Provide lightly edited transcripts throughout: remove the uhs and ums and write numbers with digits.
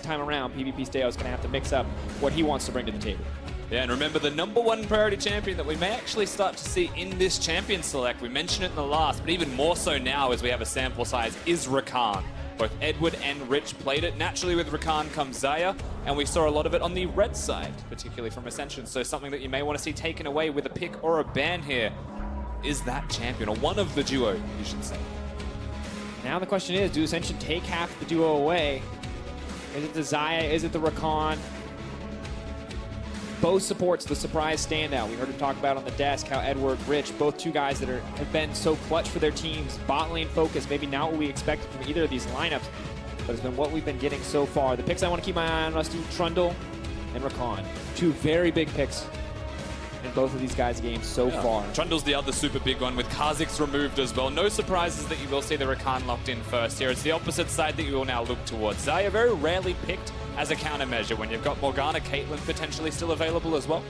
time around, PvP Steo is going to have to mix up what he wants to bring to the table. Yeah, and remember the #1 priority champion that we may actually start to see in this champion select. We mentioned it in the last, but even more so now as we have a sample size, is Rakan. Both Edward and Rich played it. Naturally with Rakan comes Xayah, and we saw a lot of it on the red side, particularly from Ascension. So something that you may want to see taken away with a pick or a ban here is that champion, or one of the duo, you should say. Now the question is, do Ascension take half the duo away? Is it the Xayah? Is it the Rakan? Both supports the surprise standout. We heard him talk about on the desk how Edward, Rich, both two guys that have been so clutch for their teams. Bot lane focus, maybe not what we expected from either of these lineups, but it's been what we've been getting so far. The picks I want to keep my eye on, Rusty, Trundle and Rakan. Two very big picks in both of these guys' games so far. Trundle's the other super big one with Kha'Zix removed as well. No surprises that you will see the Rakan locked in first here. It's the opposite side that you will now look towards. Xayah very rarely picked as a countermeasure. When you've got Morgana, Caitlyn potentially still available as well,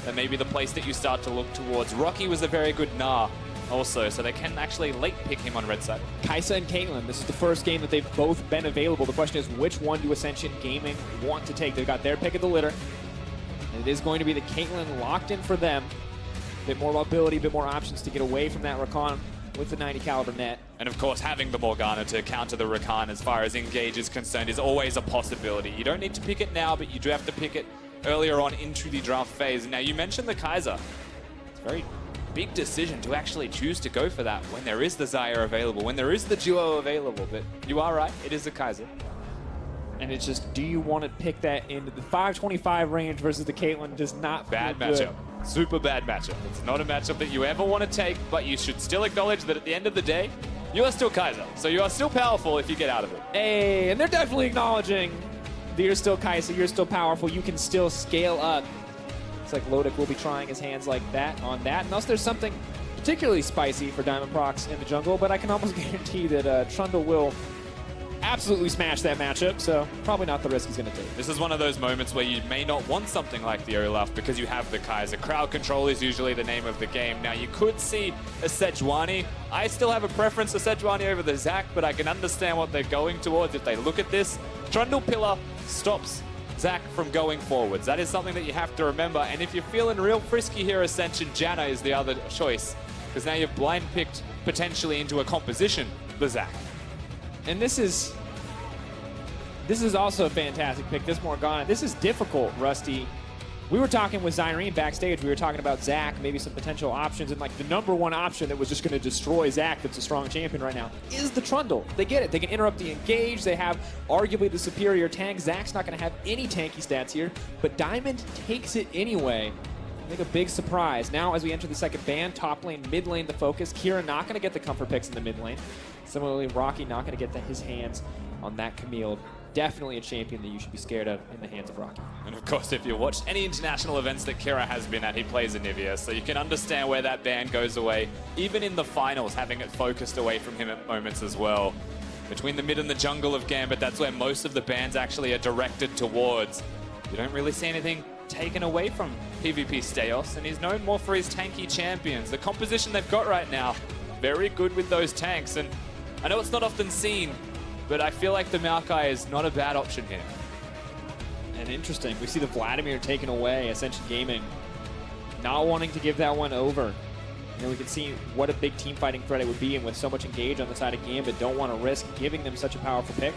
that may be the place that you start to look towards. Rocky was a very good Gnar also, so they can actually late pick him on red side. Kai'Sa and Caitlyn, this is the first game that they've both been available. The question is, which one do Ascension Gaming want to take? They've got their pick of the litter, and it is going to be the Caitlyn locked in for them. A bit more mobility, a bit more options to get away from that Rakan with the 90 caliber net. And of course, having the Morgana to counter the Rakan as far as engage is concerned is always a possibility. You don't need to pick it now, but you do have to pick it earlier on into the draft phase. Now, you mentioned the Kai'Sa. It's a very big decision to actually choose to go for that when there is the Xayah available, when there is the duo available. But you are right, it is the Kai'Sa. And it's just, do you want to pick that into the 525 range versus the Caitlyn? Does not feel bad good. matchup. Super bad matchup. It's not a matchup that you ever want to take, but you should still acknowledge that at the end of the day, you are still Kai'Sa. So you are still powerful if you get out of it. Hey, and they're definitely acknowledging that you're still Kai'Sa, you're still powerful, you can still scale up. It's like Lodic will be trying his hands like that on that, unless there's something particularly spicy for Diamond Prox in the jungle, but I can almost guarantee that Trundle will absolutely smash that matchup, so probably not the risk he's going to take. This is one of those moments where you may not want something like the Olaf because you have the Kai'Sa. Crowd control is usually the name of the game. Now, you could see a Sejuani. I still have a preference for Sejuani over the Zac, but I can understand what they're going towards if they look at this. Trundle Pillar stops Zac from going forwards. That is something that you have to remember, and if you're feeling real frisky here, Ascension, Janna is the other choice, because now you've blind picked potentially into a composition the Zac. And this is also a fantastic pick, this Morgana. This is difficult, Rusty. We were talking with Zyrene backstage. We were talking about Zac, maybe some potential options, and like the #1 option that was just going to destroy Zac, that's a strong champion right now, is the Trundle. They get it. They can interrupt the engage. They have arguably the superior tank. Zac's not going to have any tanky stats here, but Diamond takes it anyway. I think a big surprise. Now, as we enter the second ban, top lane, mid lane, the focus. Kira not going to get the comfort picks in the mid lane. Similarly, Rocky not going to get his hands on that Camille. Definitely a champion that you should be scared of in the hands of Rocky. And of course, if you watch any international events that Kira has been at, he plays Anivia, so you can understand where that ban goes away. Even in the finals, having it focused away from him at moments as well. Between the mid and the jungle of Gambit, that's where most of the bans actually are directed towards. You don't really see anything taken away from PvP Steos, and he's known more for his tanky champions. The composition they've got right now, very good with those tanks, and I know it's not often seen, but I feel like the Maokai is not a bad option here. And interesting, we see the Vladimir taken away, Ascension Gaming not wanting to give that one over. And we can see what a big team fighting threat it would be, and with so much engage on the side of Gambit, don't want to risk giving them such a powerful pick.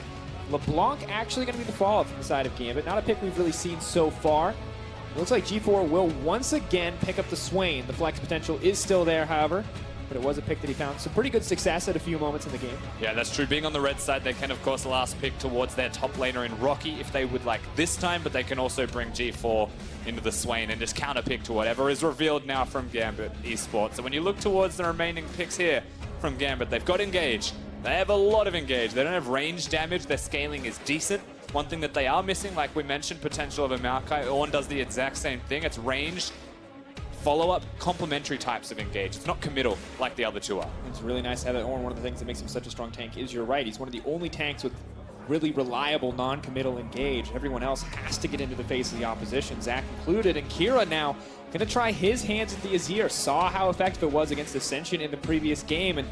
LeBlanc actually going to be the follow-up from the side of Gambit. Not a pick we've really seen so far. It looks like G4 will once again pick up the Swain. The flex potential is still there, however, but it was a pick that he found some pretty good success at a few moments in the game. Yeah, that's true. Being on the red side, they can, of course, last pick towards their top laner in Rocky if they would like this time, but they can also bring G4 into the Swain and just counter pick to whatever is revealed now from Gambit Esports. So when you look towards the remaining picks here from Gambit, they've got engage. They have a lot of engage. They don't have range damage. Their scaling is decent. One thing that they are missing, like we mentioned, potential of a Maokai. Ornn does the exact same thing. It's ranged, follow-up, complementary types of engage. It's not committal like the other two are. It's really nice to have that Ornn. One of the things that makes him such a strong tank is, you're right, he's one of the only tanks with really reliable non-committal engage. Everyone else has to get into the face of the opposition, Zac included. And Kira now going to try his hands at the Azir. Saw how effective it was against Ascension in the previous game, and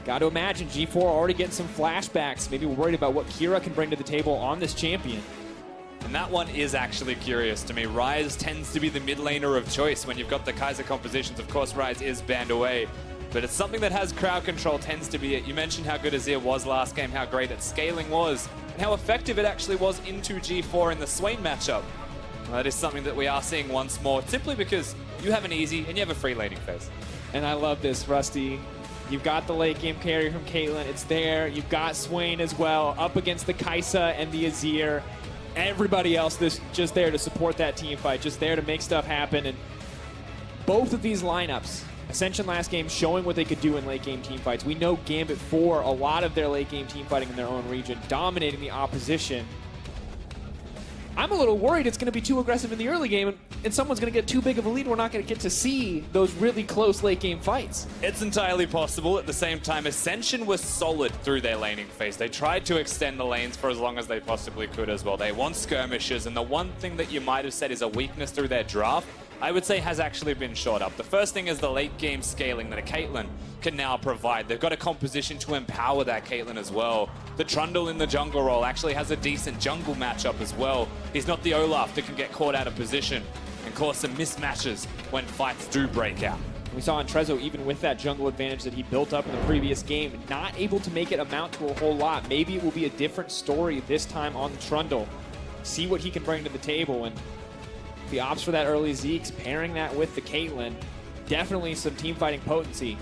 got to imagine G4 already getting some flashbacks. Maybe worried about what Kira can bring to the table on this champion. And that one is actually curious to me. Ryze tends to be the mid laner of choice when you've got the Kaiser compositions. Of course, Ryze is banned away, but it's something that has crowd control, tends to be it. You mentioned how good Azir was last game, how great its scaling was, and how effective it actually was into G4 in the Swain matchup. Well, that is something that we are seeing once more, simply because you have an easy and you have a free laning phase. And I love this, Rusty. You've got the late game carry from Caitlyn. It's there. You've got Swain as well, up against the Kai'Sa and the Azir. Everybody else that's just there to support that team fight, just there to make stuff happen. And both of these lineups, Ascension last game showing what they could do in late game team fights. We know Gambit for a lot of their late game team fighting in their own region, dominating the opposition. I'm a little worried it's going to be too aggressive in the early game and someone's going to get too big of a lead. We're not going to get to see those really close late game fights. It's entirely possible. At the same time, Ascension was solid through their laning phase. They tried to extend the lanes for as long as they possibly could as well. They want skirmishes, and the one thing that you might have said is a weakness through their draft, I would say has actually been shot up. The first thing is the late game scaling that a Caitlyn can now provide. They've got a composition to empower that Caitlyn as well. The Trundle in the jungle role actually has a decent jungle matchup as well. He's not the Olaf that can get caught out of position and cause some mismatches when fights do break out. We saw in Trezzo, even with that jungle advantage that he built up in the previous game, not able to make it amount to a whole lot. Maybe it will be a different story this time on the Trundle. See what he can bring to the table, and if he opts for that early Zeke's, pairing that with the Caitlyn, definitely some team fighting potency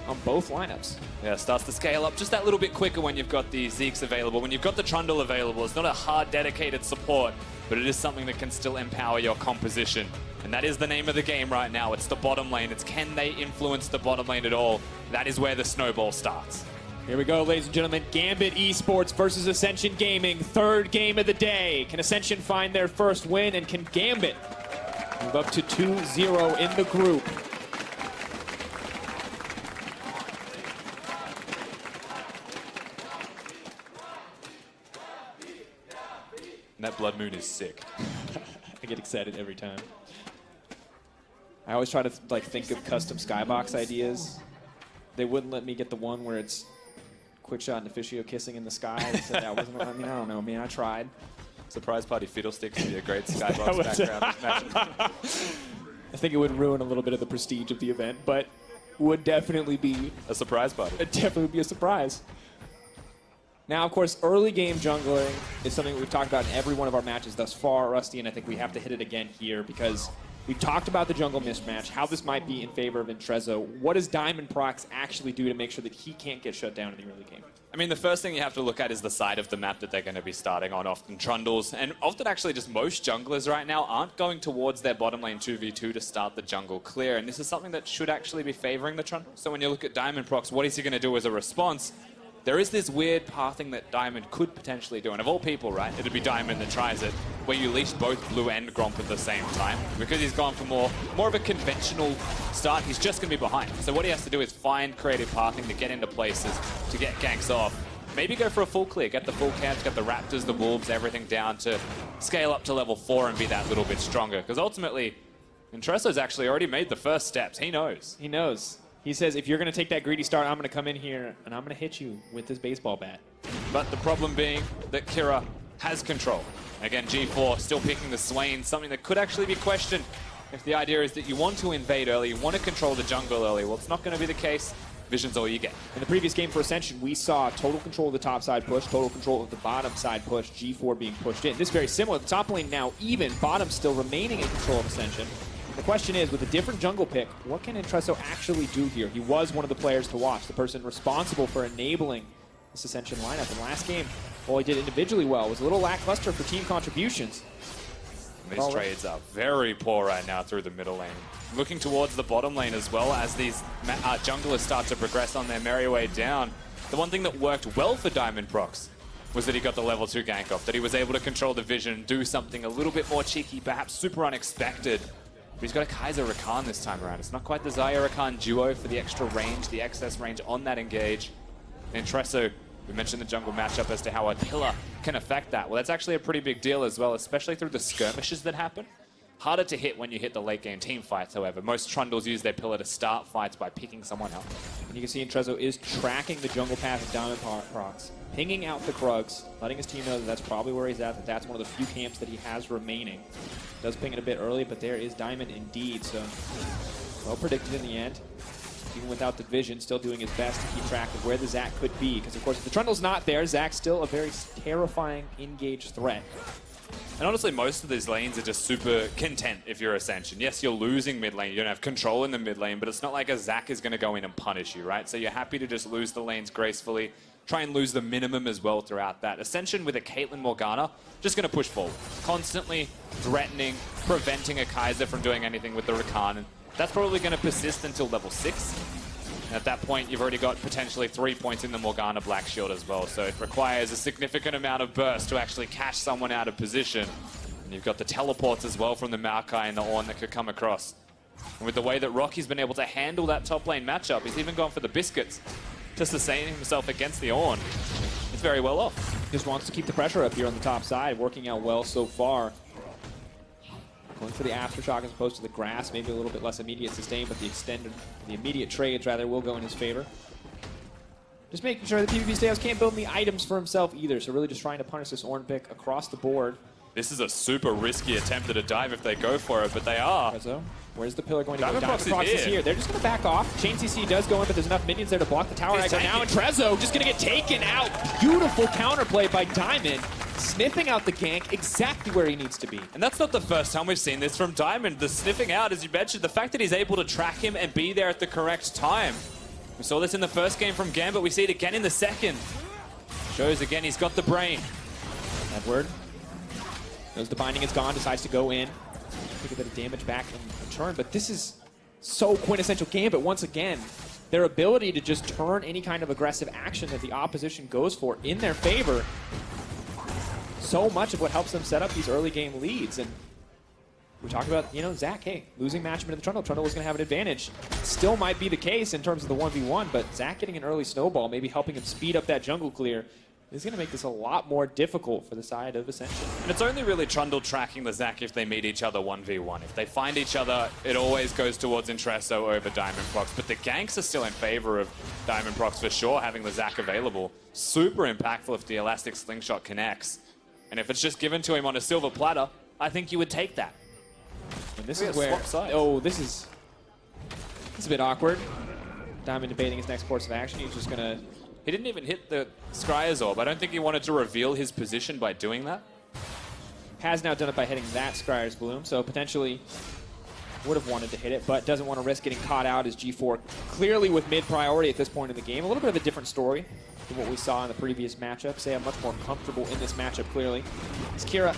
on both lineups. Yeah, starts to scale up just that little bit quicker when you've got the Zeke's available. When you've got the Trundle available, it's not a hard, dedicated support, but it is something that can still empower your composition. And that is the name of the game right now. It's the bottom lane. It's can they influence the bottom lane at all? That is where the snowball starts. Here we go, ladies and gentlemen. Gambit Esports versus Ascension Gaming. Third game of the day. Can Ascension find their first win, and can Gambit move up to 2-0 in the group? And that Blood Moon is sick. I get excited every time. I always try to think of custom skybox ideas. They wouldn't let me get the one where it's quick shot and officio kissing in the sky. They said that wasn't. I mean, I don't know. I mean, I tried. Surprise Party Fiddlesticks would be a great skybox background. I think it would ruin a little bit of the prestige of the event, but would definitely be a surprise party. It definitely would be a surprise. Now, of course, early game jungling is something that we've talked about in every one of our matches thus far, Rusty, and I think we have to hit it again here because we've talked about the jungle mismatch, how this might be in favor of Entrezo. What does Diamond Prox actually do to make sure that he can't get shut down in the early game? I mean, the first thing you have to look at is the side of the map that they're going to be starting on. Often Trundles, and often actually just most junglers right now aren't going towards their bottom lane 2v2 to start the jungle clear, and this is something that should actually be favoring the Trundle. So when you look at Diamond Prox, what is he going to do as a response? There is this weird pathing that Diamond could potentially do, and of all people, right, it'd be Diamond that tries it, where you leash both Blue and Gromp at the same time. Because he's gone for more of a conventional start, he's just going to be behind. So what he has to do is find creative pathing to get into places, to get ganks off. Maybe go for a full clear, get the full camps, get the Raptors, the Wolves, everything down to scale up to level 4 and be that little bit stronger. Because ultimately, Entrezo's actually already made the first steps. He knows. He knows. He says, if you're going to take that greedy start, I'm going to come in here and I'm going to hit you with this baseball bat. But the problem being that Kira has control. Again, G4 still picking the Swain, something that could actually be questioned if the idea is that you want to invade early, you want to control the jungle early. Well, it's not going to be the case. Vision's all you get. In the previous game for Ascension, we saw total control of the top side push, total control of the bottom side push, G4 being pushed in. This is very similar. The top lane now even, bottom still remaining in control of Ascension. The question is, with a different jungle pick, what can Entrezo actually do here? He was one of the players to watch, the person responsible for enabling this Ascension lineup. And last game, while he did individually well, was a little lackluster for team contributions. These trades are very poor right now through the middle lane. Looking towards the bottom lane as well as these junglers start to progress on their merry way down. The one thing that worked well for Diamond Prox was that he got the level 2 gank off, that he was able to control the vision, do something a little bit more cheeky, perhaps super unexpected. But he's got a Kaiser Rakan this time around. It's not quite the Xayah Rakan duo for the extra range, the excess range on that engage. And Entrezo, we mentioned the jungle matchup as to how a pillar can affect that. Well, that's actually a pretty big deal as well, especially through the skirmishes that happen. Harder to hit when you hit the late game team fights, however. Most Trundles use their pillar to start fights by picking someone out. And you can see Trezzo is tracking the jungle path of Diamond Prox, pinging out the Krugs, letting his team know that that's probably where he's at, that that's one of the few camps that he has remaining. Does ping it a bit early, but there is Diamond indeed, so well predicted in the end. Even without the vision, still doing his best to keep track of where the Zac could be, because of course if the Trundle's not there, Zac's still a very terrifying engaged threat. And honestly, most of these lanes are just super content if you're Ascension. Yes, you're losing mid lane, you don't have control in the mid lane, but it's not like a Zac is going to go in and punish you, right? So you're happy to just lose the lanes gracefully, try and lose the minimum as well throughout that. Ascension with a Caitlyn Morgana, just going to push forward. Constantly threatening, preventing a Kaiser from doing anything with the Rakan. And that's probably going to persist until level 6. And at that point, you've already got potentially 3 points in the Morgana Black Shield as well. So it requires a significant amount of burst to actually cash someone out of position. And you've got the teleports as well from the Maokai and the Ornn that could come across. And with the way that Rocky's been able to handle that top lane matchup, he's even gone for the biscuits to sustain himself against the Ornn. He's very well off. Just wants to keep the pressure up here on the top side, working out well so far. Going for the Aftershock as opposed to the grass, maybe a little bit less immediate sustain, but the immediate trades rather will go in his favor. Just making sure that PvP Styles can't build any items for himself either, so really just trying to punish this Ornn pick across the board. This is a super risky attempt at a dive if they go for it, but they are. Trezzo, where's the pillar going to Diamond go? Prox is here. They're just going to back off. Chain CC does go in, but there's enough minions there to block the tower aggro now, and Trezzo just going to get taken out. Beautiful counterplay by Diamond, sniffing out the gank exactly where he needs to be. And that's not the first time we've seen this from Diamond. The sniffing out, as you mentioned, the fact that he's able to track him and be there at the correct time. We saw this in the first game from Gambit. We see it again in the second. Shows again he's got the brain. Edward knows the binding is gone, decides to go in. Take a bit of damage back in return, but this is so quintessential Gambit once again. Their ability to just turn any kind of aggressive action that the opposition goes for in their favor. So much of what helps them set up these early game leads. And we talked about, you know, Zac, hey, losing matchup into the Trundle. Trundle was going to have an advantage. Still might be the case in terms of the 1v1, but Zac getting an early snowball, maybe helping him speed up that jungle clear, is going to make this a lot more difficult for the side of Ascension. And it's only really Trundle tracking the Zac if they meet each other 1v1. If they find each other, it always goes towards Intresso over Diamond Prox. But the ganks are still in favor of Diamond Prox for sure, having the Zac available. Super impactful if the Elastic Slingshot connects. And if it's just given to him on a silver platter, I think you would take that. And this is where, oh, this is a bit awkward. Diamond debating his next course of action. He's just going to... He didn't even hit the Scryer's Orb. I don't think he wanted to reveal his position by doing that. Has now done it by hitting that Scryer's Bloom, so potentially would have wanted to hit it, but doesn't want to risk getting caught out as G4 clearly with mid priority at this point in the game. A little bit of a different story than what we saw in the previous matchup. Say I'm much more comfortable in this matchup clearly. Is Kira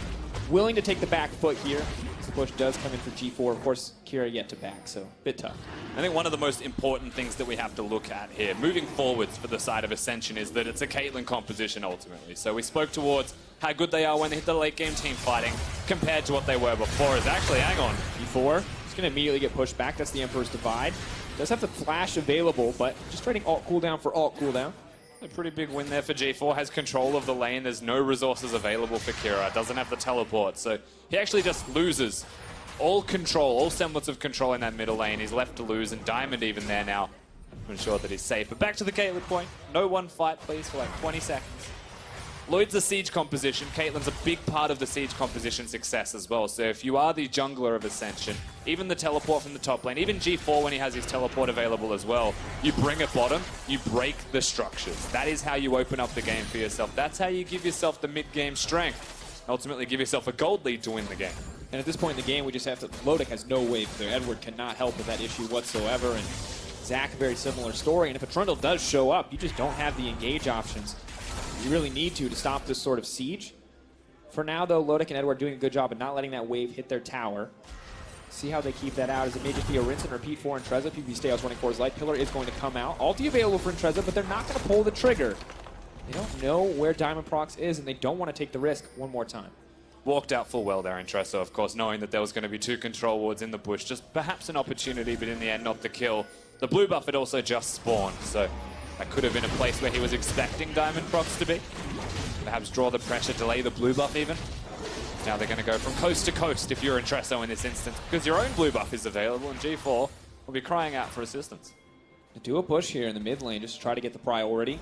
willing to take the back foot here? The push does come in for G4. Of course, Kira yet to back, so a bit tough. I think one of the most important things that we have to look at here, moving forwards for the side of Ascension, is that it's a Caitlyn composition ultimately. So we spoke towards how good they are when they hit the late game team fighting compared to what they were before. Is actually, hang on, G4 is going to immediately get pushed back. That's the Emperor's Divide. Does have the flash available, but just trading alt cooldown for alt cooldown. A pretty big win there for G4. Has control of the lane. There's no resources available for Kira. Doesn't have the teleport. So he actually just loses all control, all semblance of control in that middle lane. He's left to lose, and Diamond even there now to ensure that he's safe. But back to the Caitlyn point. No one fight, please, for like 20 seconds. Lloyd's the siege composition. Caitlyn's a big part of the siege composition success as well. So if you are the jungler of Ascension, even the teleport from the top lane, even G4 when he has his teleport available as well, you bring it bottom, you break the structures. That is how you open up the game for yourself. That's how you give yourself the mid-game strength. Ultimately give yourself a gold lead to win the game. And at this point in the game, we just have to... Lodic has no wave there. Edward cannot help with that issue whatsoever. And Zac, very similar story. And if a Trundle does show up, you just don't have the engage options you really need to stop this sort of siege. For now, though, Lodic and Edward are doing a good job of not letting that wave hit their tower. See how they keep that out, as it may just be a rinse and repeat for Intreza. PvP Styles running for his life. Pillar is going to come out. Ulti available for Intreza, but they're not going to pull the trigger. They don't know where Diamond Prox is, and they don't want to take the risk one more time. Walked out full well there in Tressa, of course, knowing that there was going to be 2 control wards in the bush. Just perhaps an opportunity, but in the end, not the kill. The blue buff had also just spawned, so that could have been a place where he was expecting Diamond Prox to be. Perhaps draw the pressure, delay the blue buff even. Now they're going to go from coast to coast if you're Entresso in this instance, because your own blue buff is available, and G4 will be crying out for assistance. Do a push here in the mid lane just to try to get the priority.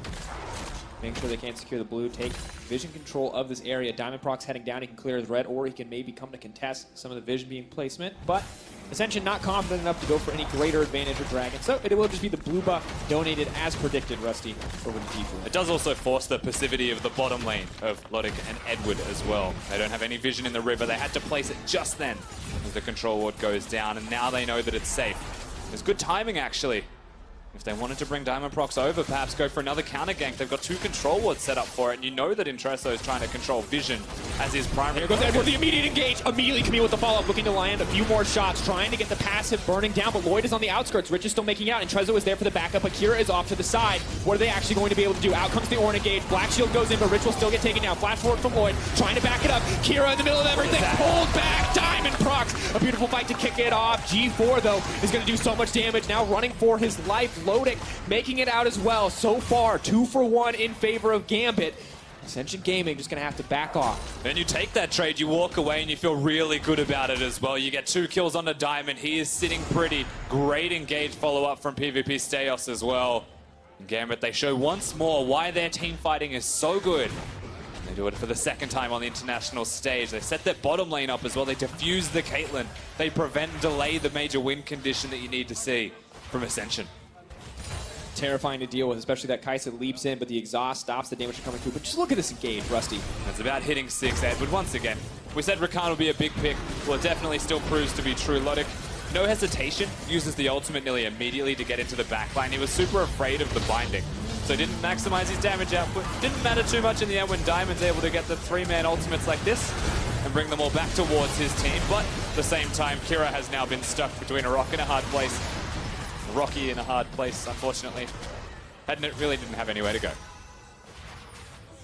Make sure they can't secure the blue, take vision control of this area. Diamond Proc's heading down, he can clear his red, or he can maybe come to contest some of the vision beam placement, but Ascension not confident enough to go for any greater advantage or dragon, so it will just be the blue buff donated as predicted, Rusty, over the G4. It does also force the passivity of the bottom lane of Lodic and Edward as well. They don't have any vision in the river, they had to place it just then as the control ward goes down, and now they know that it's safe. There's good timing, actually. If they wanted to bring Diamond Procs over, perhaps go for another counter gank. They've got 2 control wards set up for it, and you know that Entresso is trying to control vision as his primary. Here goes Edward, the immediate engage. Immediately Camille with the follow-up, looking to land a few more shots, trying to get the passive burning down, but Lloyd is on the outskirts. Rich is still making out, and Trezzo is there for the backup. Akira is off to the side. What are they actually going to be able to do? Out comes the Ornn engage. Black Shield goes in, but Rich will still get taken down. Flash forward from Lloyd, trying to back it up. Kira in the middle of everything. Pulled back. Diamond Procs. A beautiful fight to kick it off. G4, though, is going to do so much damage. Now running for his life. Lodic making it out as well. So far, 2 for 1 in favor of Gambit. Ascension Gaming just going to have to back off. Then you take that trade, you walk away, and you feel really good about it as well. You get 2 kills on the Diamond. He is sitting pretty. Great engage follow-up from PvP Steos as well. And Gambit, they show once more why their team fighting is so good. They do it for the 2nd time on the international stage. They set that bottom lane up as well. They defuse the Caitlyn. They prevent and delay the major win condition that you need to see from Ascension. Terrifying to deal with, especially that Kai'Sa leaps in, but the exhaust stops the damage from coming through. But just look at this engage, Rusty. It's about hitting 6, Edward. Once again, we said Rakan would be a big pick. Well, it definitely still proves to be true. Lodic, no hesitation, uses the ultimate nearly immediately to get into the backline. He was super afraid of the binding, so didn't maximize his damage output. Didn't matter too much in the end when Diamond's able to get the 3-man ultimates like this and bring them all back towards his team. But at the same time, Kira has now been stuck between a rock and a hard place. Rocky in a hard place, unfortunately. Really didn't have anywhere to go.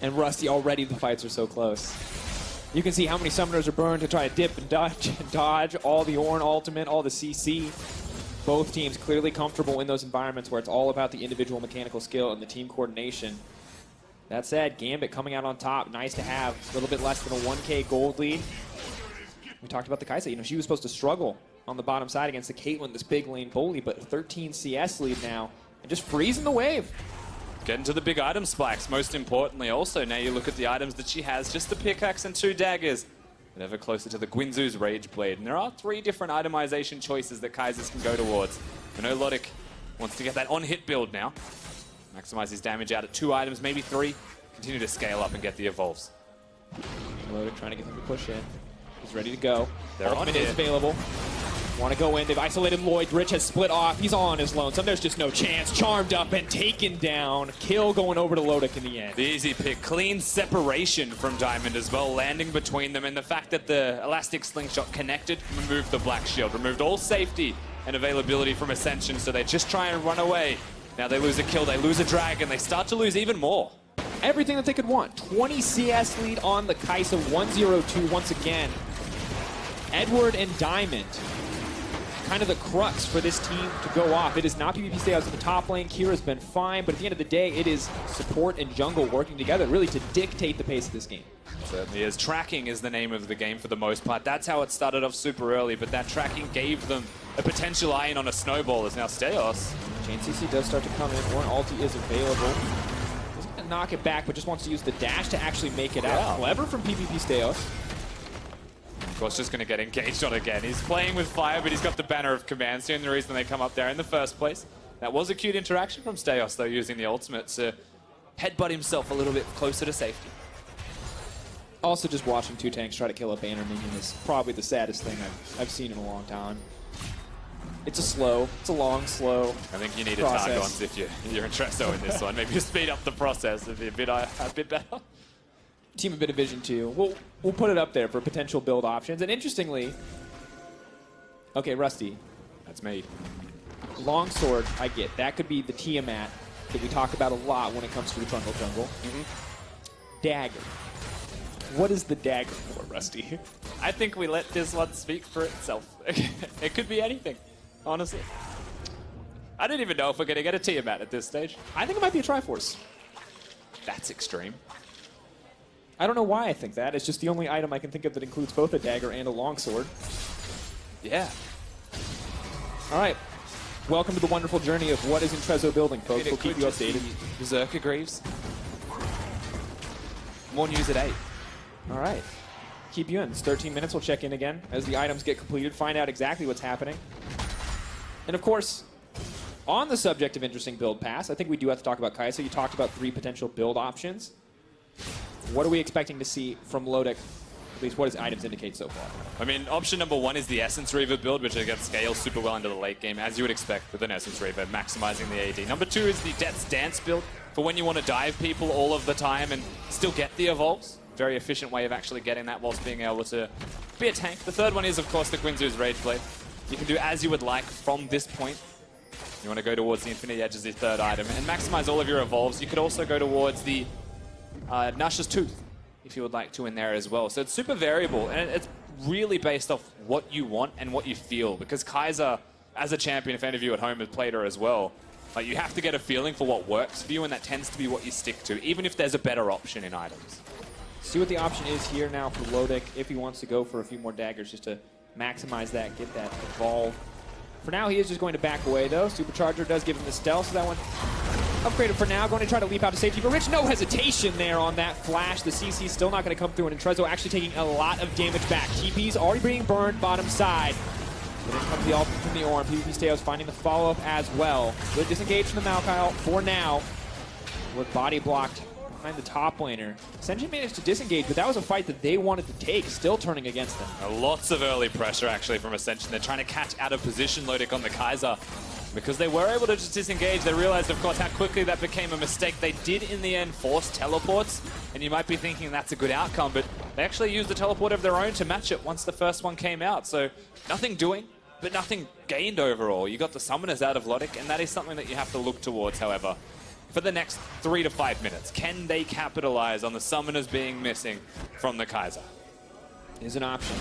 And Rusty, already the fights are so close. You can see how many summoners are burned to try to dip and dodge all the Ornn ultimate, all the CC. Both teams clearly comfortable in those environments where it's all about the individual mechanical skill and the team coordination. That said, Gambit coming out on top, nice to have. A little bit less than a 1K gold lead. We talked about the Kai'Sa. You know, she was supposed to struggle on the bottom side against the Caitlyn, this big lane bully, but 13 CS lead now, and just freezing the wave. Getting to the big item spikes, most importantly also. Now you look at the items that she has, just the pickaxe and 2 daggers. But ever closer to the Guinzu's Rage Blade. And there are 3 different itemization choices that Kaisers can go towards. I know Lodic wants to get that on-hit build now. Maximize his damage out at 2 items, maybe 3. Continue to scale up and get the evolves. Lodic trying to get him to push in. He's ready to go. They're on is available. Want to go in. They've isolated Lloyd. Rich has split off. He's all on his lonesome. There's just no chance. Charmed up and taken down. Kill going over to Lodic in the end. The easy pick. Clean separation from Diamond as well, landing between them. And the fact that the elastic slingshot connected, removed the black shield, removed all safety and availability from Ascension, so they just try and run away. Now they lose a kill, they lose a dragon, they start to lose even more. Everything that they could want. 20 CS lead on the Kai'Sa, 1-0-2 once again. Edward and Diamond, kind of the crux for this team to go off. It is not PvP Steos in the top lane. Kira's been fine, but at the end of the day, it is support and jungle working together really to dictate the pace of this game. Certainly is. Tracking is the name of the game for the most part. That's how it started off super early, but that tracking gave them a potential iron on a snowball as now Steos. Chain CC does start to come in. Ornn ulti is available. He's going to knock it back, but just wants to use the dash to actually make it out. Clever from PvP Steos. Of course, just going to get engaged on again. He's playing with fire, but he's got the banner of command. So the reason they come up there in the first place. That was a cute interaction from Steos, though, using the ultimate to headbutt himself a little bit closer to safety. Also, just watching 2 tanks try to kill a banner minion is probably the saddest thing I've seen in a long time. It's a long, slow I think you need process. a Targon if you're Entresso in this one. Maybe you speed up the process. It'd be a bit better. Team a bit of vision too. We'll put it up there for potential build options. And interestingly, okay, Rusty. That's me. Longsword, I get. That could be the Tiamat that we talk about a lot when it comes to the Trundle Jungle. Dagger. What is the dagger for, Rusty? I think we let this one speak for itself. It could be anything, honestly. I don't even know if we're going to get a Tiamat at this stage. I think it might be a Triforce. That's extreme. I don't know why I think that. It's just the only item I can think of that includes both a dagger and a longsword. Yeah. All right. Welcome to the wonderful journey of what is in Trezzo building, folks. We'll keep you updated. Berserker Greaves. More news at 8. All right. Keep you in. It's 13 minutes. We'll check in again as the items get completed, find out exactly what's happening. And of course, on the subject of interesting build paths, I think we do have to talk about Kai'Sa. You talked about 3 potential build options. What are we expecting to see from Lodic? At least what does items indicate so far? I mean, option number 1 is the Essence Reaver build, which again scales super well into the late game, as you would expect with an Essence Reaver, maximizing the AD. Number 2 is the Death's Dance build, for when you want to dive people all of the time and still get the evolves. Very efficient way of actually getting that whilst being able to be a tank. The third one is, of course, the Quinzu's Rage Blade. You can do as you would like from this point. You want to go towards the Infinity Edge as your third item and maximize all of your evolves. You could also go towards the Nash's Tooth, if you would like to, in there as well. So it's super variable, and it's really based off what you want and what you feel. Because Kai'Sa, as a champion, if any of you at home have played her as well, like, you have to get a feeling for what works for you, and that tends to be what you stick to, even if there's a better option in items. See what the option is here now for Lodic, if he wants to go for a few more daggers just to maximize that, get that evolve. For now, he is just going to back away, though. Supercharger does give him the stealth, so that one upgraded for now. Going to try to leap out to safety, but Rich, no hesitation there on that flash. The CC still not going to come through, and Trezzo actually taking a lot of damage back. TP's already being burned bottom side. But then comes the ult from the Ornn. PvP Steos finding the follow-up as well. Good disengage from the Maokai for now. With body blocked behind the top laner. Senjin managed to disengage, but that was a fight that they wanted to take, still turning against them. Lots of early pressure, actually, from Ascension. They're trying to catch out of position Lodic on the Kai'Sa. Because they were able to just disengage, they realized, of course, how quickly that became a mistake. They did, in the end, force teleports, and you might be thinking that's a good outcome, but they actually used a teleport of their own to match it once the first one came out. So nothing doing, but nothing gained overall. You got the summoners out of Lodic, and that is something that you have to look towards, however. For the next 3 to 5 minutes, can they capitalize on the summoners being missing from the Kai'Sa? Is an option.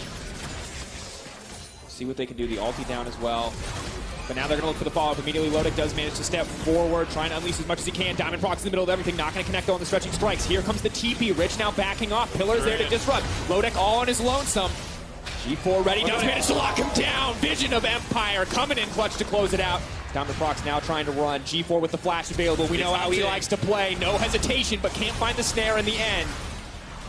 See what they can do. The ulti down as well. But now they're going to look for the follow-up. Immediately, Lodic does manage to step forward, trying to unleash as much as he can. Diamond Procs in the middle of everything, not going to connect on the stretching strikes. Here comes the TP. Rich now backing off. Pillars there to disrupt. Lodic all on his lonesome. G4 ready, does manage to lock him down. Vision of Empire coming in clutch to close it out. Diamond Procs now trying to run. G4 with the flash available. We know how he likes to play. No hesitation, but can't find the snare in the end.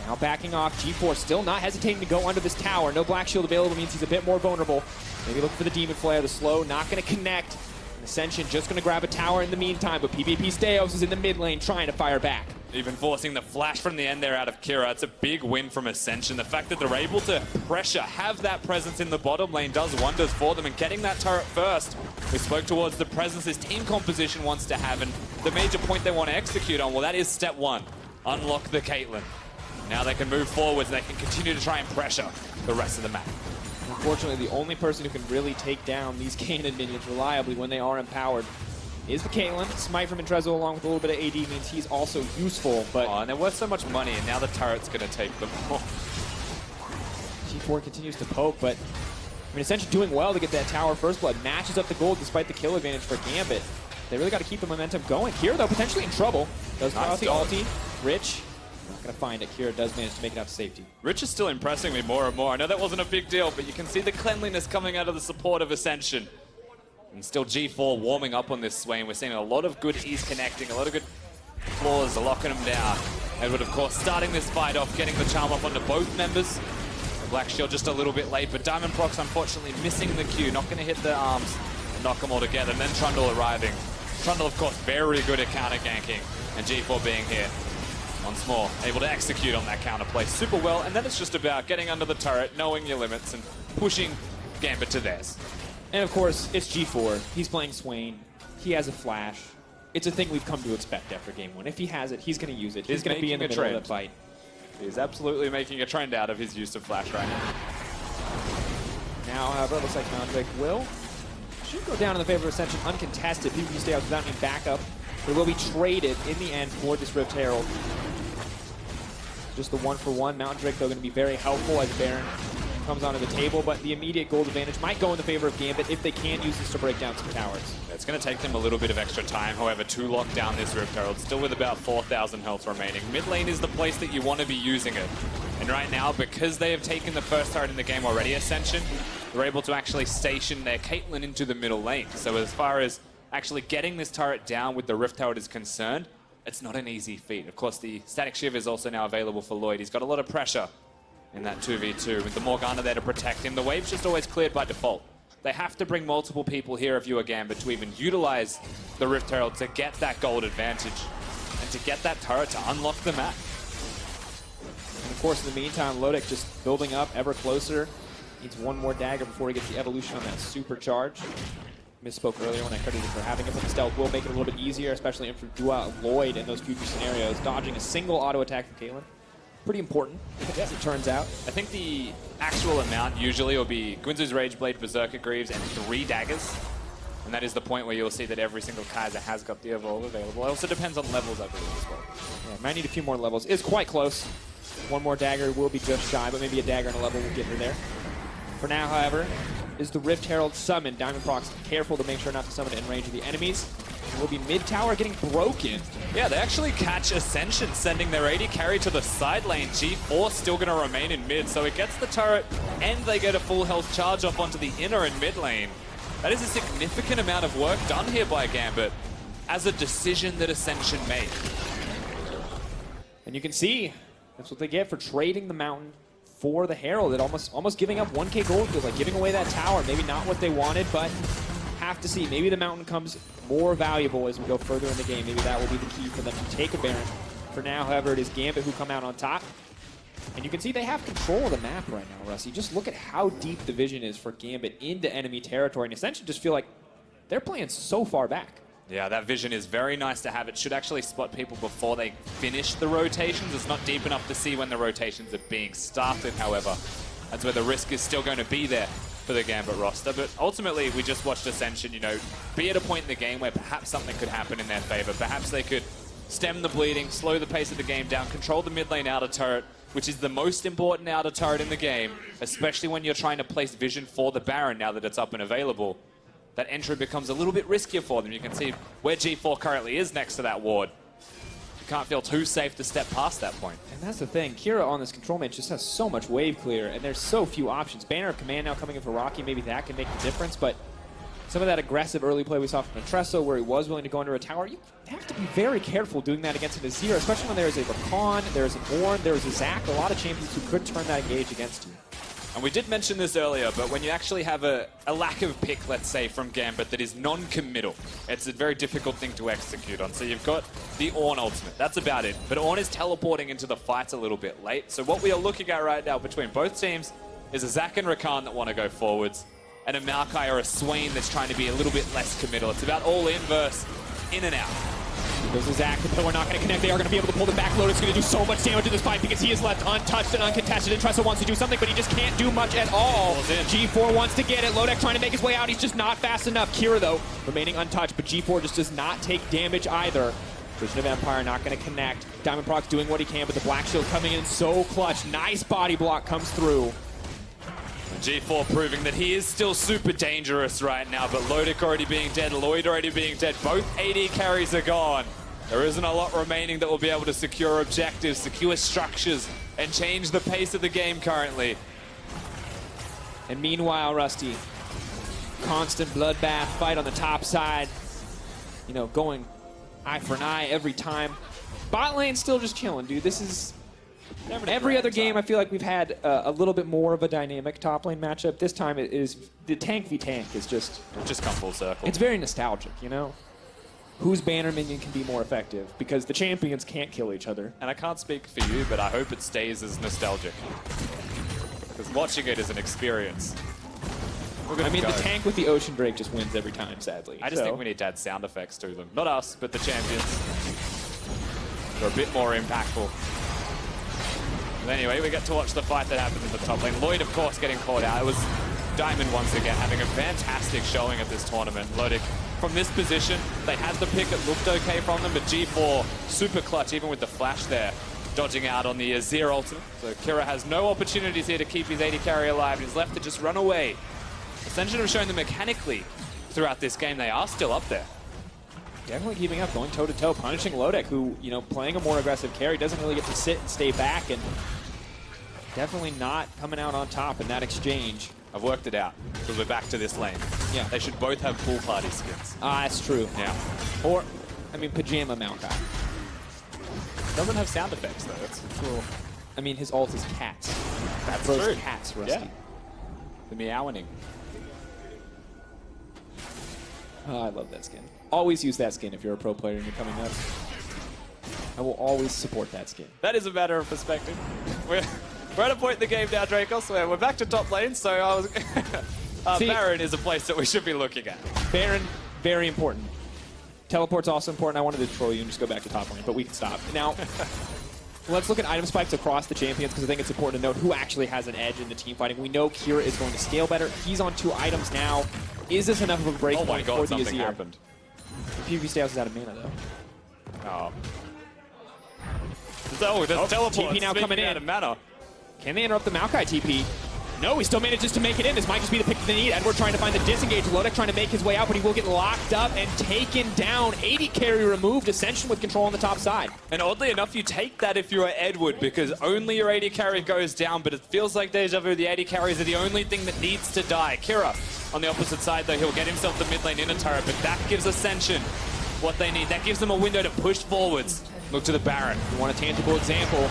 Now backing off. G4 still not hesitating to go under this tower. No Black Shield available means he's a bit more vulnerable. Maybe look for the Demon Flare. The slow not going to connect. Ascension just going to grab a tower in the meantime, but PvP Steos is in the mid lane trying to fire back. Even forcing the flash from the end there out of Kira. It's a big win from Ascension. The fact that they're able to pressure, have that presence in the bottom lane does wonders for them, and getting that turret first. We spoke towards the presence this team composition wants to have, and the major point they want to execute on, well, that is step 1. Unlock the Caitlyn. Now they can move forwards, and they can continue to try and pressure the rest of the map. Unfortunately, the only person who can really take down these Kanan minions reliably when they are empowered is the Caitlyn. Smite from Trezzo along with a little bit of AD means he's also useful, but... Oh, and they're worth so much money, and now the turret's going to take them. G4 continues to poke, but... I mean, Ascension doing well to get that tower first blood. Matches up the gold despite the kill advantage for Gambit. They really got to keep the momentum going. Kira, though, potentially in trouble. Does not out the ulti. Rich, not going to find it. Kira does manage to make it out to safety. Rich is still impressing me more and more. I know that wasn't a big deal, but you can see the cleanliness coming out of the support of Ascension. And still G4 warming up on this Swain. We're seeing a lot of good ease connecting, a lot of good flaws locking them down. Edward, of course, starting this fight off, getting the charm off onto both members. The Black Shield just a little bit late, but Diamond Procs unfortunately missing the Q, not going to hit the arms and knock them all together. And then Trundle arriving. Trundle, of course, very good at counter ganking, and G4 being here once more, able to execute on that counter play super well. And then it's just about getting under the turret, knowing your limits, and pushing Gambit to theirs. And of course, it's G4. He's playing Swain. He has a flash. It's a thing we've come to expect after game 1. If he has it, he's going to use it. He's going to be in the middle of the fight. He's absolutely making a trend out of his use of flash right now. Now, however, it looks like Mandrake will should go down in the favor of Ascension uncontested. PvP stay out without any backup. They will be traded in the end for this Rift Herald. Just the 1-for-1. Mountain Drake, though, going to be very helpful as Baron comes onto the table, but the immediate gold advantage might go in the favor of Gambit if they can use this to break down some towers. It's going to take them a little bit of extra time, however, to lock down this Rift Herald, still with about 4,000 health remaining. Mid lane is the place that you want to be using it. And right now, because they have taken the first turret in the game already, Ascension, they're able to actually station their Caitlyn into the middle lane. So as far as actually getting this turret down with the Rift Herald is concerned, it's not an easy feat. Of course, the Static Shiv is also now available for Lloyd. He's got a lot of pressure in that 2v2 with the Morgana there to protect him. The wave's just always cleared by default. They have to bring multiple people here if you are Gambit to even utilize the Rift Herald to get that gold advantage and to get that turret to unlock the map. And of course, in the meantime, Lodic just building up ever closer. Needs one more dagger before he gets the evolution on that supercharge. Misspoke earlier when I credited for having it, but the stealth will make it a little bit easier, especially for Dua Lloyd in those future scenarios. Dodging a single auto attack from Caitlyn. Pretty important, as it turns out. I think the actual amount usually will be Guinzu's Rageblade, Berserker Greaves, and 3 daggers. And that is the point where you'll see that every single Kaiser has got the Evolve available. It also depends on levels, I believe, as well. Yeah, might need a few more levels. It's quite close. One more dagger will be just shy, but maybe a dagger and a level will get her there. For now, however, is the Rift Herald summoned. Diamond Prox careful to make sure not to summon it in range of the enemies. It will be mid-tower getting broken. Yeah, they actually catch Ascension sending their AD carry to the side lane. G4 still going to remain in mid, so it gets the turret and they get a full health charge off onto the inner and mid lane. That is a significant amount of work done here by Gambit as a decision that Ascension made. And you can see that's what they get for trading the mountain for the Herald. It almost giving up 1k gold, feels like giving away that tower. Maybe not what they wanted, but have to see. Maybe the mountain comes more valuable as we go further in the game. Maybe that will be the key for them to take a Baron. For now, however, it is Gambit who come out on top. And you can see they have control of the map right now, Rusty. Just look at how deep the vision is for Gambit into enemy territory. And essentially just feel like they're playing so far back. Yeah, that vision is very nice to have. It should actually spot people before they finish the rotations. It's not deep enough to see when the rotations are being started, however. That's where the risk is still going to be there for the Gambit roster. But ultimately, we just watched Ascension, you know, be at a point in the game where perhaps something could happen in their favor. Perhaps they could stem the bleeding, slow the pace of the game down, control the mid lane outer turret, which is the most important outer turret in the game, especially when you're trying to place vision for the Baron now that it's up and available. That entry becomes a little bit riskier for them. You can see where G4 currently is next to that ward. You can't feel too safe to step past that point. And that's the thing. Kira on this control mage just has so much wave clear, and there's so few options. Banner of Command now coming in for Rocky. Maybe that can make the difference, but some of that aggressive early play we saw from Natresso, where he was willing to go under a tower, you have to be very careful doing that against an Azir, especially when there's a Rakan, there's a Ornn, there's a Zac, a lot of champions who could turn that engage against you. And we did mention this earlier, but when you actually have a lack of pick, let's say, from Gambit that is non-committal, it's a very difficult thing to execute on. So you've got the Ornn ultimate. That's about it. But Ornn is teleporting into the fight a little bit late. So what we are looking at right now between both teams is a Zac and Rakan that want to go forwards, and a Maokai or a Swain that's trying to be a little bit less committal. It's about all in versus in and out. There's a Zac, the pillar not going to connect. They are going to be able to pull the back load. It's going to do so much damage in this fight because he is left untouched and uncontested. And Tressa wants to do something, but he just can't do much at all. G4 wants to get it. Lodek trying to make his way out. He's just not fast enough. Kira, though, remaining untouched, but G4 just does not take damage either. Vision of Empire not going to connect. Diamond Prox doing what he can, but the Black Shield coming in so clutch. Nice body block comes through. G4 proving that he is still super dangerous right now, but Lodic already being dead, Lloyd already being dead. Both AD carries are gone. There isn't a lot remaining that will be able to secure objectives, secure structures, and change the pace of the game currently. And meanwhile, Rusty, constant bloodbath fight on the top side. You know, going eye for an eye every time. Bot lane still just chilling, dude. This is... Every other game, I feel like we've had a little bit more of a dynamic top lane matchup. This time, it is the tank v tank is just come full circle. It's very nostalgic, you know. Whose banner minion can be more effective? Because the champions can't kill each other. And I can't speak for you, but I hope it stays as nostalgic. Because watching it is an experience. I mean, the tank with the Ocean Drake just wins every time, sadly. I just think we need to add sound effects to them. Not us, but the champions. They're a bit more impactful. But anyway, we get to watch the fight that happened in the top lane. Lloyd, of course, getting caught out. It was Diamond once again having a fantastic showing at this tournament. Lodic, from this position, they had the pick. It looked okay from them, but G4 super clutch even with the flash there. dodging out on the Azir ultimate. So Kira has no opportunities here to keep his AD carry alive. He's left to just run away. Ascension have shown that mechanically throughout this game, they are still up there. Definitely keeping up, going toe-to-toe, punishing Lodek, who, you know, playing a more aggressive carry, doesn't really get to sit and stay back, and definitely not coming out on top in that exchange. I've worked it out, because we're back to this lane. Yeah. They should both have pool party skins. That's true. Yeah. Or, I mean, Pajama Maokai. Doesn't have sound effects, though. That's cool. I mean, his ult is cats. That's Those true. cats, Rusty. Yeah. The meowing. Oh, I love that skin. Always use that skin if you're a pro player and you're coming up. I will always support that skin. That is a matter of perspective. We're at a point in the game now, Dracos, where we're back to top lane, so I was... Baron is a place that we should be looking at. Baron, very important. Teleport's also important. I wanted to troll you and just go back to top lane, but we can stop. Now, let's look at item spikes across the champions, because I think it's important to note who actually has an edge in the team fighting. We know Kira is going to scale better. He's on 2 items now. Is this enough of a break point for the something Azir? happened. PvP Styles is out of mana, though. Oh. There's teleport. TP now coming in. Out of mana. Can they interrupt the Maokai TP? No, he still manages to make it in. This might just be the pick they need. Edward trying to find the disengage. Lodek trying to make his way out, but he will get locked up and taken down. 80 carry removed. Ascension with control on the top side. And oddly enough, you take that if you're Edward, because only your 80 carry goes down, but it feels like deja vu. The 80 carries are the only thing that needs to die. Kira on the opposite side, though, he'll get himself the mid lane inner turret, but that gives Ascension what they need. That gives them a window to push forwards. Look to the Baron. You want a tangible example.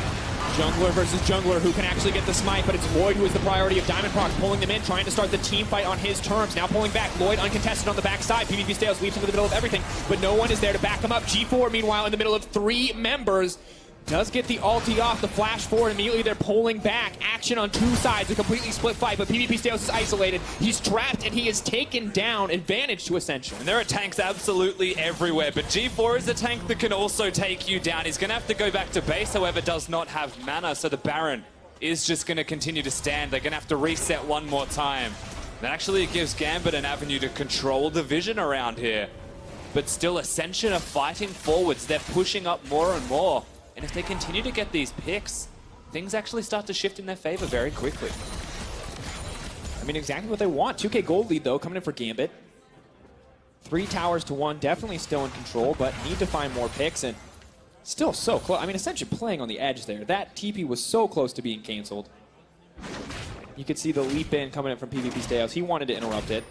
Jungler versus jungler, who can actually get the smite, but it's Lloyd who is the priority of Diamond Proc, pulling them in, trying to start the team fight on his terms. Now pulling back, Lloyd uncontested on the backside. PvP Styles leaps into the middle of everything, but no one is there to back him up. G4, meanwhile, in the middle of 3 members, does get the ulti off, the flash forward, immediately they're pulling back. Action on 2 sides, a completely split fight, but PvP Styles is isolated. He's trapped, and he is taken down. Advantage to Ascension. And there are tanks absolutely everywhere, but G4 is a tank that can also take you down. He's going to have to go back to base, however, does not have mana, so the Baron is just going to continue to stand. They're going to have to reset one more time. That actually gives Gambit an avenue to control the vision around here. But still, Ascension are fighting forwards. They're pushing up more and more. And if they continue to get these picks, things actually start to shift in their favor very quickly. I mean, exactly what they want. 2K gold lead, though, coming in for Gambit. 3 towers to 1, definitely still in control, but need to find more picks, and still so close. I mean, Ascension playing on the edge there. That TP was so close to being canceled. You could see the leap in coming in from PvP Styles. He wanted to interrupt it.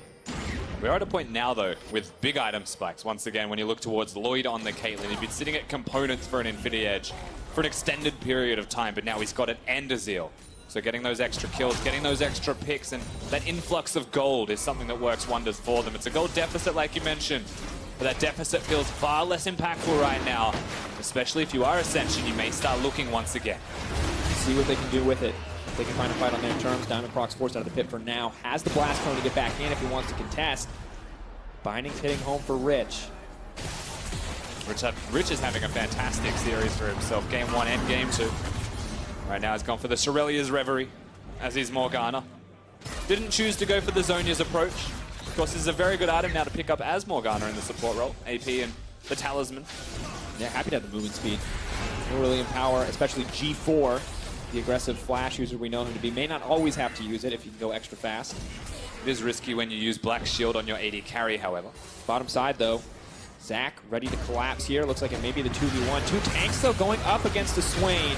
We're at a point now, though, with big item spikes. Once again, when you look towards Lloyd on the Caitlyn, he'd been sitting at components for an Infinity Edge for an extended period of time, but now he's got it and a Zeal. So getting those extra kills, getting those extra picks, and that influx of gold is something that works wonders for them. It's a gold deficit, like you mentioned, but that deficit feels far less impactful right now, especially if you are Ascension. You may start looking once again. See what they can do with it. They can find a fight on their terms. Diamond Proc's forced out of the pit for now. Has the blast cone to get back in if he wants to contest. Binding's hitting home for Rich. Rich is having a fantastic series for himself. Game 1 and Game 2. Right now he's gone for the Shirelia's Reverie, as is Morgana. Didn't choose to go for the Zhonya's approach. Of course, this is a very good item now to pick up as Morgana in the support role. AP and the Talisman. Yeah, happy to have the movement speed. Will really empower, especially G4. The aggressive flash user we know him to be. May not always have to use it if you can go extra fast. It is risky when you use Black Shield on your AD carry, however. Bottom side, though. Zach ready to collapse here. Looks like it may be the 2v1. 2 tanks, though, going up against the Swain.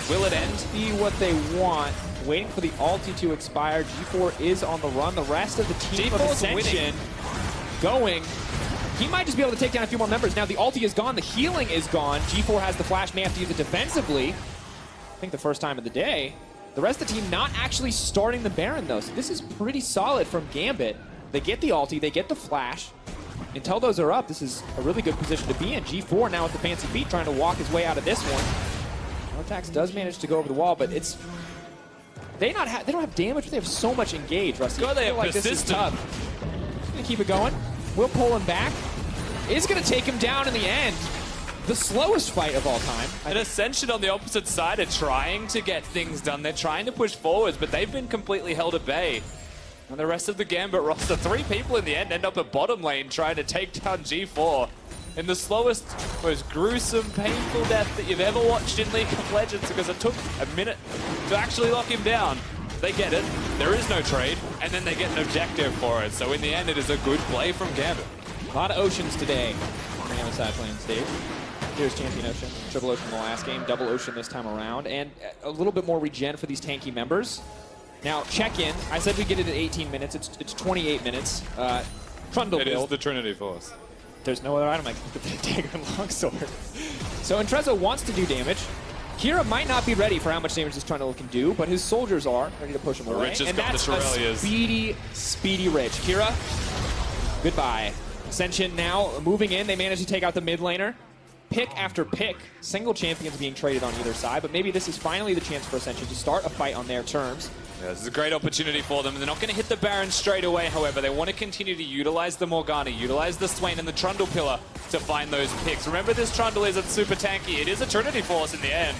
Will it end? Be what they want. Waiting for the ulti to expire. G4 is on the run. The rest of the team of Ascension going. He might just be able to take down a few more members. Now the ulti is gone. The healing is gone. G4 has the flash. May have to use it defensively. I think the first time of the day. The rest of the team not actually starting the Baron, though. So this is pretty solid from Gambit. They get the ulti, they get the flash. Until those are up, this is a really good position to be in. G4 now with the fancy feet trying to walk his way out of this one. Vortex does manage to go over the wall, but it's... They don't have damage, but they have so much engage, Rusty. God, they have like this is persistent. tough. He's gonna keep it going. We'll pull him back. Is gonna take him down in the end. The slowest fight of all time. And Ascension on the opposite side are trying to get things done. They're trying to push forwards, but they've been completely held at bay. And the rest of the Gambit roster, 3 people in the end up at bottom lane trying to take down G4. in the slowest, most gruesome, painful death that you've ever watched in League of Legends, because it took a minute to actually lock him down. They get it, there is no trade, and then they get an objective for it. So in the end, it is a good play from Gambit. A lot of Oceans today on the MSI Play-In stage. Here's Champion Ocean, Triple Ocean the last game, Double Ocean this time around, and a little bit more regen for these tanky members. Now, check-in, I said we get it at 18 minutes, it's 28 minutes. Trundle build. It is the Trinity Force. There's no other item I can think of the dagger and longsword. So Entrezo wants to do damage. Kira might not be ready for how much damage this Trundle can do, but his soldiers are ready to push him away. Rich has and got that's the a speedy Rich. Kira, goodbye. Ascension now moving in. They manage to take out the mid laner. Pick after pick, single champions being traded on either side, but maybe this is finally the chance for Ascension to start a fight on their terms. Yeah, this is a great opportunity for them. They're not going to hit the Baron straight away, however. They want to continue to utilize the Morgana, utilize the Swain and the Trundle Pillar to find those picks. Remember, this Trundle isn't super tanky. It is a Trinity Force in the end.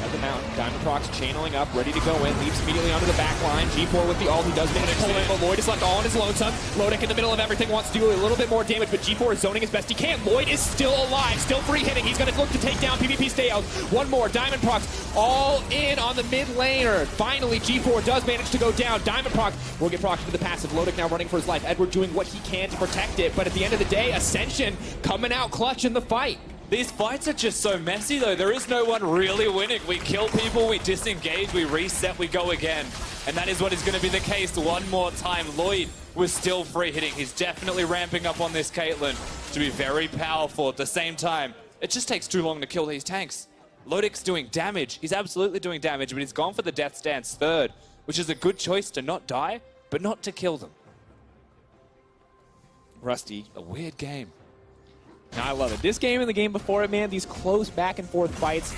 At the mountain, Diamond Prox channeling up, ready to go in, leaps immediately onto the back line. G4 with the ult, he does manage to pull in, but Lloyd is left all on his lonesome. Lodic in the middle of everything wants to do a little bit more damage, but G4 is zoning as best he can. Lloyd is still alive, still free hitting. He's going to look to take down PvP stay out. One more, Diamond Prox all in on the mid laner. Finally, G4 does manage to go down. Diamond Prox will get procced into the passive. Lodic now running for his life. Edward doing what he can to protect it, but at the end of the day, Ascension coming out clutch in the fight. These fights are just so messy, though. There is no one really winning. We kill people, we disengage, we reset, we go again. And that is what is going to be the case one more time. Lloyd was still free hitting. He's definitely ramping up on this Caitlyn to be very powerful. At the same time, it just takes too long to kill these tanks. Lodic's doing damage. He's absolutely doing damage, but he's gone for the Death Stance third, which is a good choice to not die, but not to kill them. Rusty. A weird game. I love it. This game and the game before it, man, these close back and forth fights,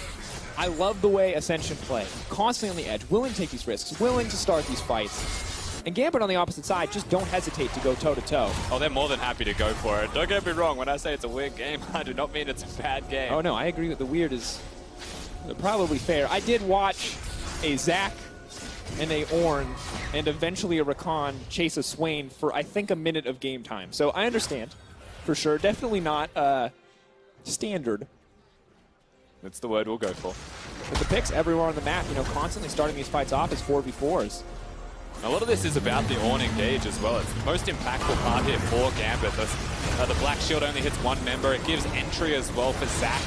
I love the way Ascension play. Constantly on the edge, willing to take these risks, willing to start these fights. And Gambit on the opposite side just don't hesitate to go toe-to-toe. Oh, they're more than happy to go for it. Don't get me wrong, when I say it's a weird game, I do not mean it's a bad game. Oh no, I agree with the weird is probably fair. I did watch a Zac and a Ornn and eventually a Rakan chase a Swain for, I think, a minute of game time. So I understand. For sure, definitely not standard. That's the word we'll go for. But the picks everywhere on the map, you know, constantly starting these fights off as 4v4s. A lot of this is about the Ornn engage as well. It's the most impactful part here for Gambit. The Black Shield only hits one member. It gives entry as well for Zac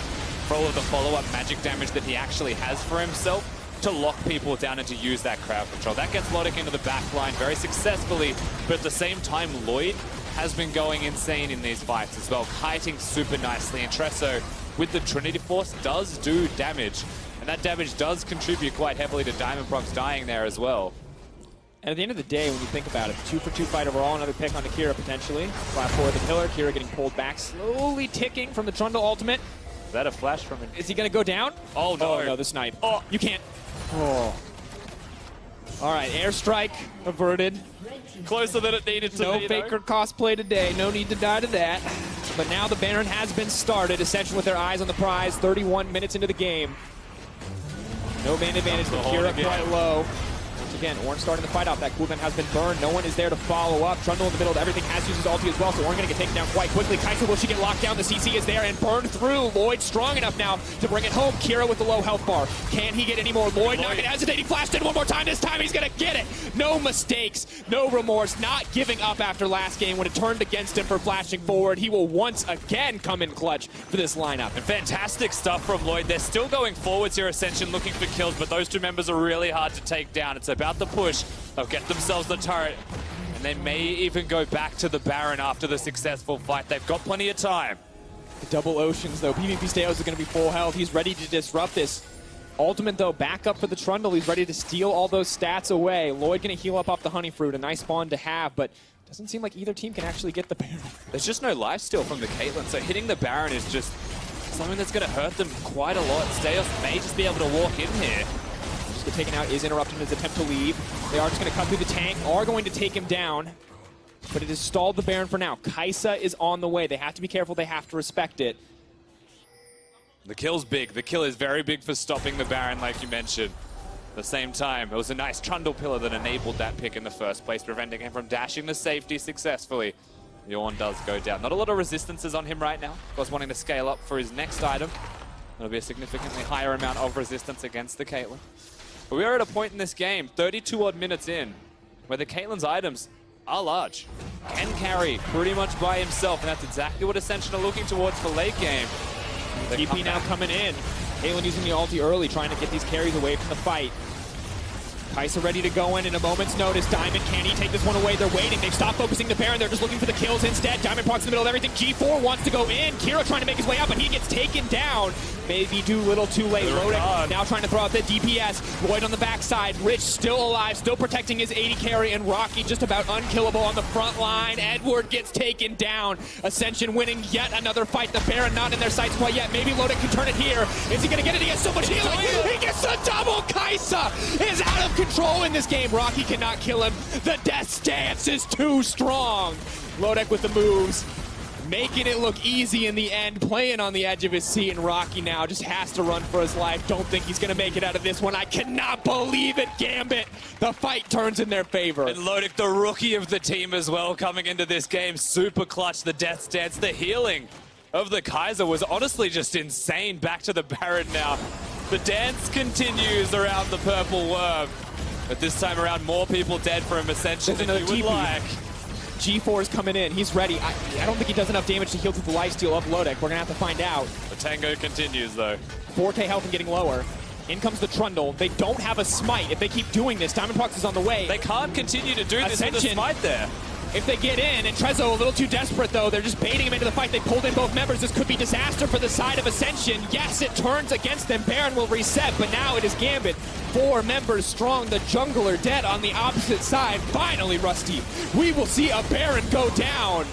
for all of the follow-up magic damage that he actually has for himself to lock people down and to use that crowd control. That gets Lodic into the back line very successfully, but at the same time, Lloyd has been going insane in these fights as well, kiting super nicely. And Treso, with the Trinity Force, does do damage. And that damage does contribute quite heavily to Diamond Prox dying there as well. And at the end of the day, when you think about it, 2-for-2 fight overall, another pick on Kira potentially. Flat forward the pillar, Kira getting pulled back, slowly ticking from the Trundle ultimate. Is that a flash from him? Is he going to go down? Oh, no. Oh, no, the snipe. Oh. You can't. Oh. All right, airstrike averted. Closer than it needed to No be. Faker cosplay today. No need to die to that. But now the Baron has been started. Ascension with their eyes on the prize. 31 minutes into the game. No man advantage, but Kira quite low. Once again, Ornn starting the fight off. That cooldown has been burned. No one is there to follow up. Trundle in the middle of everything has used his ulti as well, so Ornn going to get taken down quite quickly. Kai'Sa, will she get locked down? The CC is there and burned through. Lloyd strong enough now to bring it home. Kira with the low health bar. Can he get any more? Lloyd not going to hesitate. He flashed in one more time. This time he's going to get it. No mistakes, no remorse, not giving up after last game when it turned against him for flashing forward. He will once again come in clutch for this lineup. And fantastic stuff from Lloyd. They're still going forwards here, Ascension, looking for kills, but those two members are really hard to take down. It's about the push. They'll get themselves the turret, and they may even go back to the Baron after the successful fight. They've got plenty of time. The double Oceans, though. PvP Steos is going to be full health. He's ready to disrupt this. Ultimate, though, back up for the Trundle. He's ready to steal all those stats away. Lloyd going to heal up off the Honey Fruit. A nice spawn to have, but doesn't seem like either team can actually get the Baron. There's just no lifesteal from the Caitlyn, so hitting the Baron is just something that's going to hurt them quite a lot. Steos may just be able to walk in here. Just get taken out, is interrupted in his attempt to leave. They are just going to cut through the tank, are going to take him down, but it has stalled the Baron for now. Kai'Sa is on the way. They have to be careful. They have to respect it. The kill's big. The kill is very big for stopping the Baron, like you mentioned. At the same time, it was a nice Trundle pillar that enabled that pick in the first place, preventing him from dashing to safety successfully. Yorn does go down. Not a lot of resistances on him right now. Of course, wanting to scale up for his next item. It'll be a significantly higher amount of resistance against the Caitlyn. But we are at a point in this game, 32 odd minutes in, where the Caitlyn's items are large. Can carry pretty much by himself, and that's exactly what Ascension are looking towards for late game. TP now coming in. Caitlyn using the ulti early, trying to get these carries away from the fight. Kaisa ready to go in a moment's notice. Diamond, can he take this one away? They're waiting. They've stopped focusing the Baron. They're just looking for the kills instead. Diamond Procs in the middle of everything. G4 wants to go in. Kira trying to make his way out, but he gets taken down. Maybe too little, too late. Lodic now trying to throw out the DPS. Lloyd on the backside. Rich still alive, still protecting his 80 carry, and Rocky just about unkillable on the front line. Edward gets taken down. Ascension winning yet another fight. The Baron not in their sights quite yet. Maybe Lodic can turn it here. Is he going to get it? He has so much healing. He gets a double. Kaisa is out of control in this game. Rocky cannot kill him. The death dance is too strong. Lodic with the moves, making it look easy in the end, playing on the edge of his seat, and Rocky now just has to run for his life. Don't think he's going to make it out of this one. I cannot believe it, Gambit. The fight turns in their favor. And Lodic, the rookie of the team as well, coming into this game. Super clutch, the death stance, the healing of the Kaiser was honestly just insane. Back to the Baron now. The dance continues around the purple worm. But this time around, more people dead from Ascension than you would like. G4 is coming in. He's ready. I don't think he does enough damage to heal through the lifesteal of Lodic. We're going to have to find out. The tango continues, though. 4K health and getting lower. In comes the Trundle. They don't have a smite. If they keep doing this, Diamond Procs is on the way. They can't continue to do this with a smite there. If they get in, and Trezzo a little too desperate, though. They're just baiting him into the fight. They pulled in both members. This could be disaster for the side of Ascension. Yes, it turns against them. Baron will reset, but now it is Gambit. 4 members strong. The jungler dead on the opposite side. Finally, Rusty, we will see a Baron go down.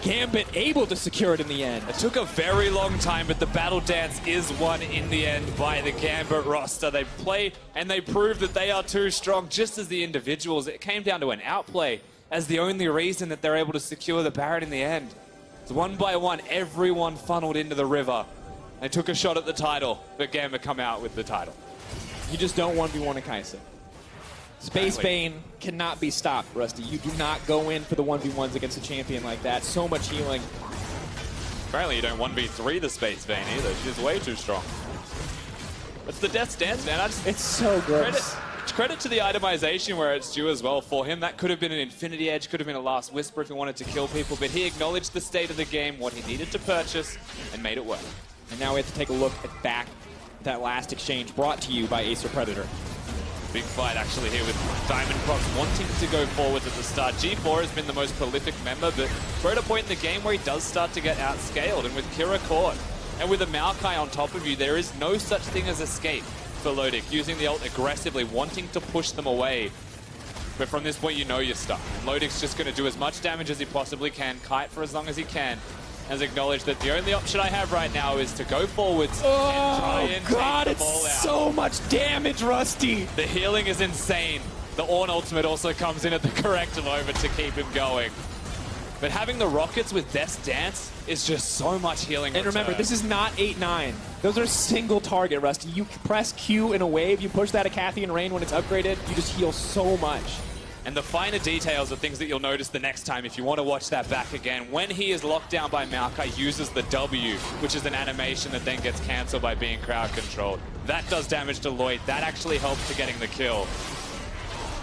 Gambit able to secure it in the end. It took a very long time, but the battle dance is won in the end by the Gambit roster. They play and they prove that they are too strong, just as the individuals. It came down to an outplay as the only reason that they're able to secure the Baron in the end. It's one by one, everyone funneled into the river. They took a shot at the title, but Gambit come out with the title. You just don't 1v1 a Kaisa. Space Bane cannot be stopped, Rusty. You do not go in for the 1v1s against a champion like that. So much healing. Apparently you don't 1v3 the Space Bane either. She's way too strong. It's the death stance, man. It's so gross. Credit to the itemization where it's due as well for him. That could have been an Infinity Edge, could have been a Last Whisper if he wanted to kill people, but he acknowledged the state of the game, what he needed to purchase, and made it work. And now we have to take a look at that last exchange brought to you by Acer Predator. Big fight actually here with Diamond Procs wanting to go forwards at the start. G4 has been the most prolific member, but we're at a point in the game where he does start to get outscaled, and with Kira caught, and with a Maokai on top of you, there is no such thing as escape for Lodic, using the ult aggressively, wanting to push them away. But from this point, you know you're stuck. And Lodic's just going to do as much damage as he possibly can, kite for as long as he can, has acknowledged that the only option I have right now is to go forwards and try and God, take the ball out. It's so much damage, Rusty. The healing is insane. The Ornn ultimate also comes in at the correct moment to keep him going. But having the rockets with Death's Dance is just so much healing. And remember, this is not 8-9. Those are single target, Rusty. You press Q in a wave, you push that Acathian Rain when it's upgraded, you just heal so much. And the finer details are things that you'll notice the next time if you want to watch that back again. When he is locked down by Maokai, uses the W, which is an animation that then gets cancelled by being crowd controlled. That does damage to Lloyd. That actually helps to getting the kill.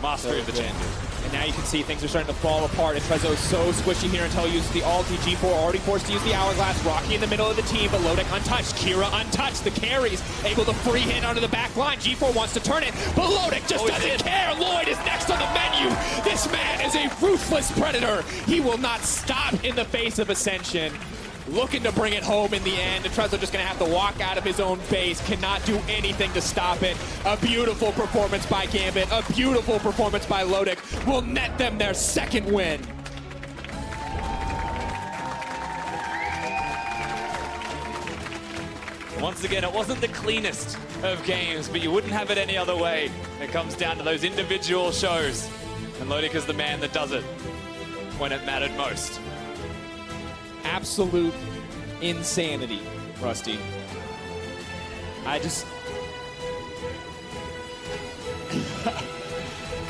Mastery of the changes. And now you can see things are starting to fall apart. And Trezzo is so squishy here until he uses the ulti. G4 already forced to use the Hourglass. Rocky in the middle of the team, but Lodic untouched. Kira untouched. The carries able to free hit onto the back line. G4 wants to turn it, but Lodic just doesn't care. Lloyd is next on the menu. This man is a ruthless predator. He will not stop in the face of Ascension. Looking to bring it home in the end. And Trezzo just going to have to walk out of his own base. Cannot do anything to stop it. A beautiful performance by Gambit. A beautiful performance by Lodic will net them their second win. Once again, it wasn't the cleanest of games, but you wouldn't have it any other way. It comes down to those individual shows. And Lodic is the man that does it when it mattered most. Absolute insanity, Rusty.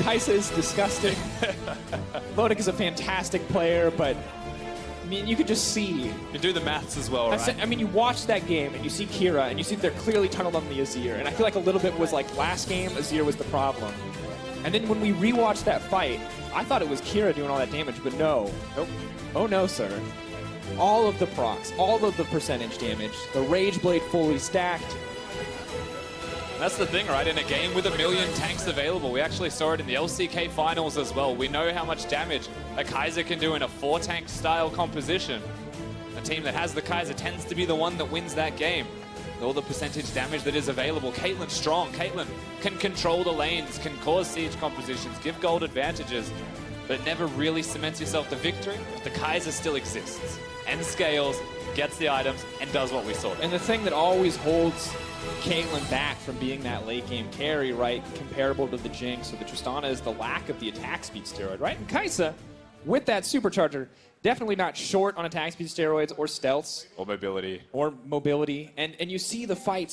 Kaisa is disgusting. Lodic is a fantastic player, but mean, you could just see. You can do the maths as well, right? I mean, you watch that game and you see Kira and you see they're clearly tunneled on the Azir. And I feel like a little bit was like last game, Azir was the problem. And then when we rewatched that fight, I thought it was Kira doing all that damage, but no. Nope. Oh no, sir. All of the procs, all of the percentage damage, the Rage Blade fully stacked. That's the thing, right? In a game with 1 million tanks available, we actually saw it in the LCK finals as well. We know how much damage a Kaiser can do in a 4-tank style composition. A team that has the Kaiser tends to be the one that wins that game. With all the percentage damage that is available. Caitlyn's strong. Caitlyn can control the lanes, can cause siege compositions, give gold advantages, but never really cements yourself to victory if the Kaiser still exists and scales, gets the items, and does what we saw. And the thing that always holds Caitlyn back from being that late game carry, right, comparable to the Jinx or the Tristana, is the lack of the attack speed steroid, right? And Kai'Sa, with that supercharger, definitely not short on attack speed steroids or stealths. Or mobility. Or mobility. And you see the fights